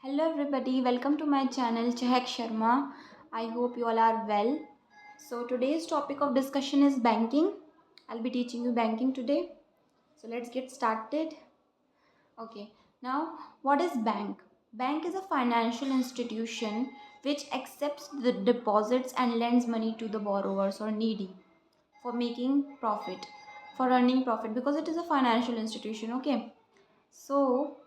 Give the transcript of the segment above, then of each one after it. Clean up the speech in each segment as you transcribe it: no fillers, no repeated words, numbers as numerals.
Hello everybody, welcome to my channel Chehak Sharma. I hope you all are well. So today's topic of discussion is banking. I'll be teaching you banking today. So let's get started. Okay. Now, what is bank? Bank is a financial institution which accepts the deposits and lends money to the borrowers or needy for making profit, for earning profit because it is a financial institution, okay? So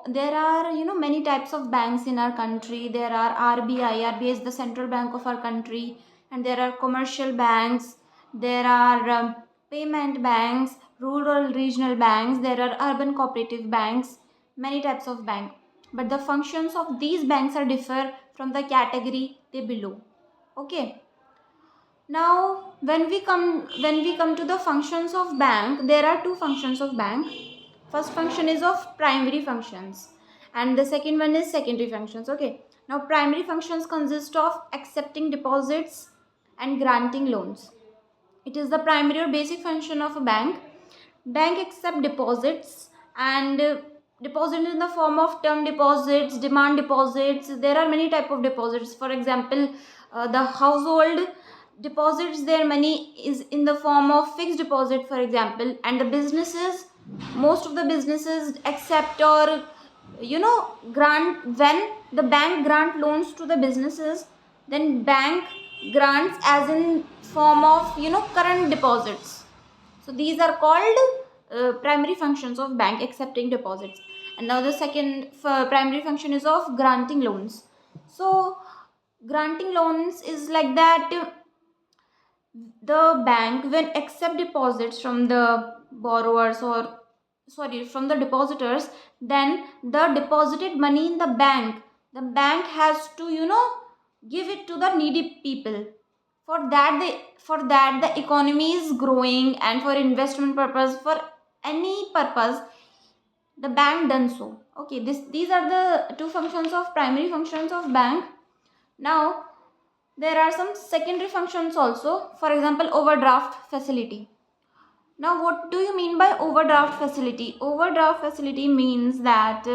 there are many types of banks in our country. There are RBI is the central bank of our country, and there are commercial banks. There are payment banks, rural regional banks. There are urban cooperative banks. Many types of bank, but the functions of these banks are differ from the category they belong. Okay. Now when we come to the functions of bank, there are two functions of bank. First function is of primary functions and the second one is secondary functions. Okay, now primary functions consist of accepting deposits and granting loans. It is the primary or basic function of a bank. Bank accept deposits and deposit in the form of term deposits, demand deposits. There are many type of deposits. For example, the household deposits their money is in the form of fixed deposit, for example, and the businesses, most of the businesses accept or grant. When the bank grant loans to the businesses, then bank grants as in form of current deposits. So these are called primary functions of bank, accepting deposits. And now the second primary function is of granting loans. So granting loans is like that, the bank when accept deposits from the borrowers or sorry from the depositors, then the deposited money in the bank has to give it to the needy people. For that the economy is growing, and for investment purpose, for any purpose, the bank done so. Okay, these are the two functions of primary functions of bank. Now there are some secondary functions also. For example, overdraft facility. Now what do you mean by overdraft facility? Overdraft facility means that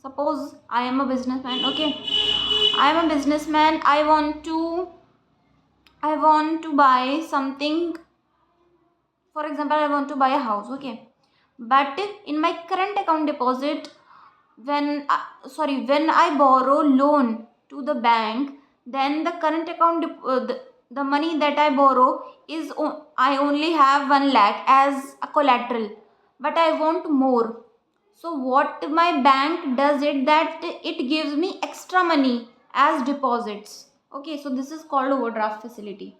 suppose I am a businessman. Okay, I am a businessman. I want to buy something. For example, I want to buy a house. Okay, but in my current account deposit, when I borrow loan to the bank, then the current account the money that I borrow is I only have 1 lakh as a collateral, but I want more. So what my bank does it that it gives me extra money as deposits. Okay, so this is called overdraft facility.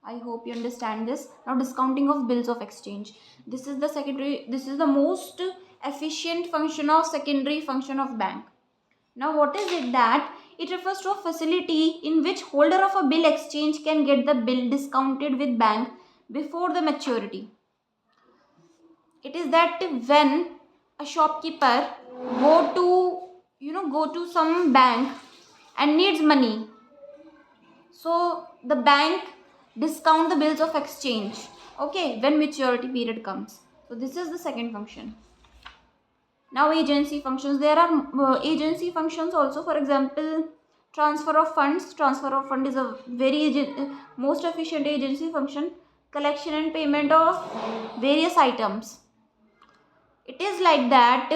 I hope you understand this. Now, discounting of bills of exchange. This is the most efficient function of secondary function of bank. Now, what is it that? It refers to a facility in which holder of a bill exchange can get the bill discounted with bank before the maturity. It is that when a shopkeeper go to go to some bank and needs money, so the bank discount the bills of exchange, okay, when maturity period comes. So this is the second function. Now agency functions. There are agency functions also. For example, transfer of funds. Transfer of fund is a most efficient agency function. Collection and payment of various items. It is like that,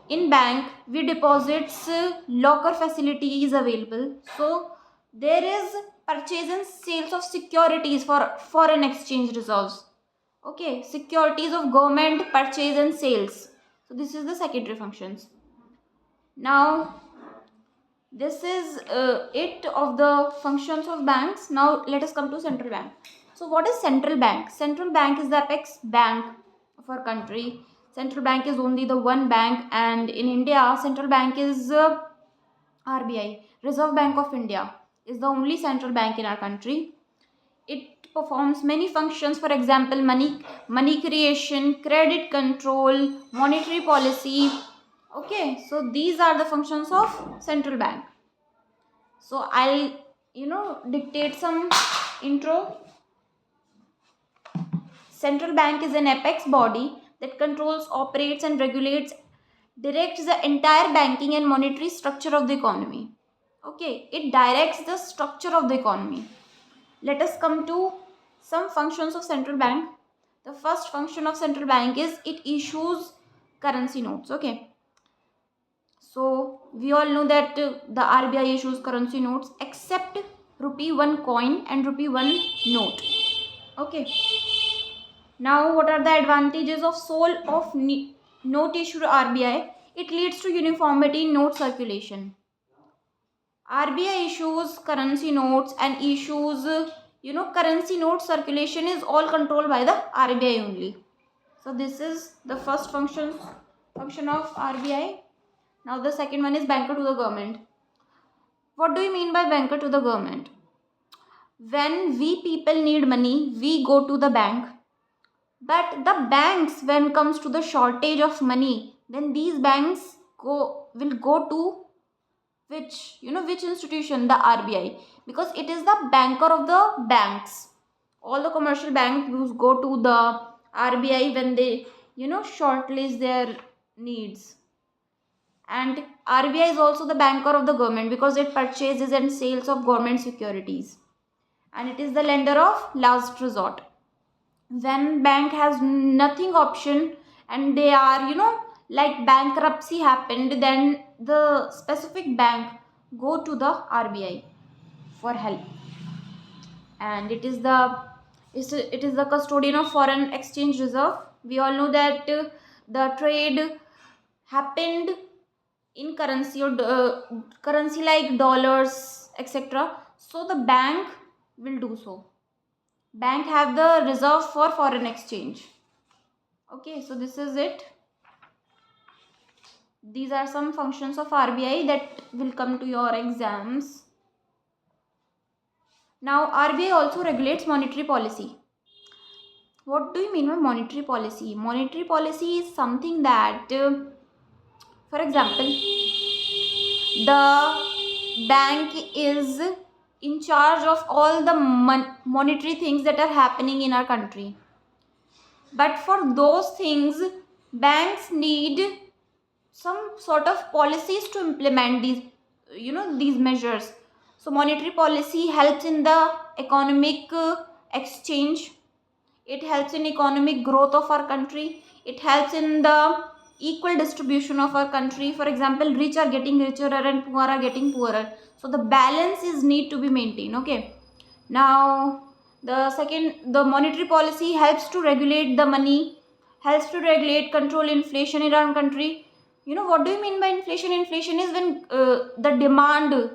in bank we deposits, locker facility is available. So there is purchase and sales of securities for foreign exchange reserves. Okay, securities of government purchase and sales. So this is the secondary functions. Now this is it of the functions of banks. Now let us come to central bank. So what is central bank? Central bank is the apex bank of our country. Central bank is only the one bank, and in India central bank is RBI, Reserve Bank of India, is the only central bank in our country. It performs many functions. For example, money creation, credit control, monetary policy. Okay, so these are the functions of central bank. So I'll dictate some intro. Central bank is an apex body that controls, operates and regulates directs the entire banking and monetary structure of the economy. Okay, it directs the structure of the economy. Let us come to some functions of central bank. The first function of central bank is it issues currency notes. Okay, so we all know that the RBI issues currency notes except rupee 1 coin and rupee 1 note. Okay, now what are the advantages of sole of note issued RBI? It leads to uniformity in note circulation. RBI issues currency notes and issues, currency note circulation is all controlled by the RBI only. So this is the first function of RBI. Now the second one is banker to the government. What do you mean by banker to the government? When we people need money, we go to the bank. But the banks, when comes to the shortage of money, then these banks will go to which institution? The RBI, because it is the banker of the banks. All the commercial banks go to the RBI when they shortlist their needs. And RBI is also the banker of the government because it purchases and sales of government securities, and it is the lender of last resort. When bank has nothing option and they are like bankruptcy happened, then the specific bank go to the RBI for help. And it is the custodian of foreign exchange reserve. We all know that the trade happened in currency or currency like dollars, etc. So the bank will do so. Bank have the reserve for foreign exchange. Okay, so this is it. These are some functions of RBI that will come to your exams. Now RBI also regulates monetary policy. What do you mean by monetary policy? Monetary policy is something that, for example, the bank is in charge of all the monetary things that are happening in our country. But for those things, banks need some sort of policies to implement these measures. So monetary policy helps in the economic exchange. It helps in economic growth of our country. It helps in the equal distribution of our country. For example, rich are getting richer and poor are getting poorer. So the balance is need to be maintained. Okay. Now the monetary policy helps to regulate the money, helps to regulate, control inflation in our country. What do you mean by inflation? Inflation is when the demand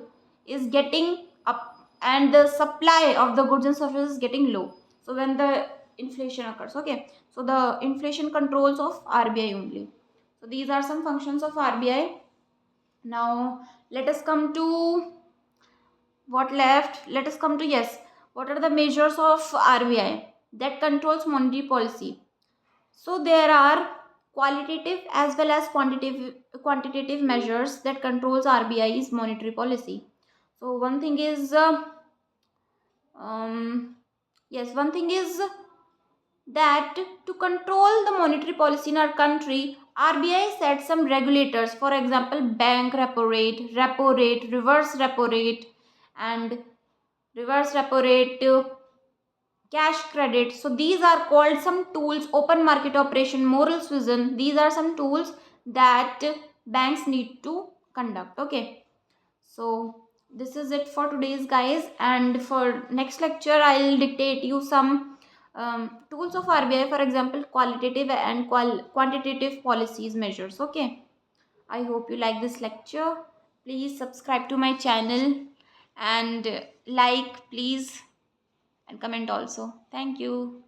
is getting up and the supply of the goods and services is getting low. So when the inflation occurs. Okay, so the inflation controls of RBI only. So these are some functions of RBI. Now let us come to what left. Let us come to, yes, what are the measures of RBI that controls monetary policy? So there are qualitative as well as quantitative measures that controls RBI's monetary policy. So one thing is one thing is that to control the monetary policy in our country, RBI sets some regulators. For example, bank repo rate, reverse repo rate, and reverse repo rate, cash credit. So these are called some tools. Open market operation, moral suasion. These are some tools that banks need to conduct. Okay, so this is it for today's, guys, and for next lecture I'll dictate you some tools of RBI, for example qualitative and quantitative policies measures. Okay, I hope you like this lecture. Please subscribe to my channel and like please, and comment also. Thank you.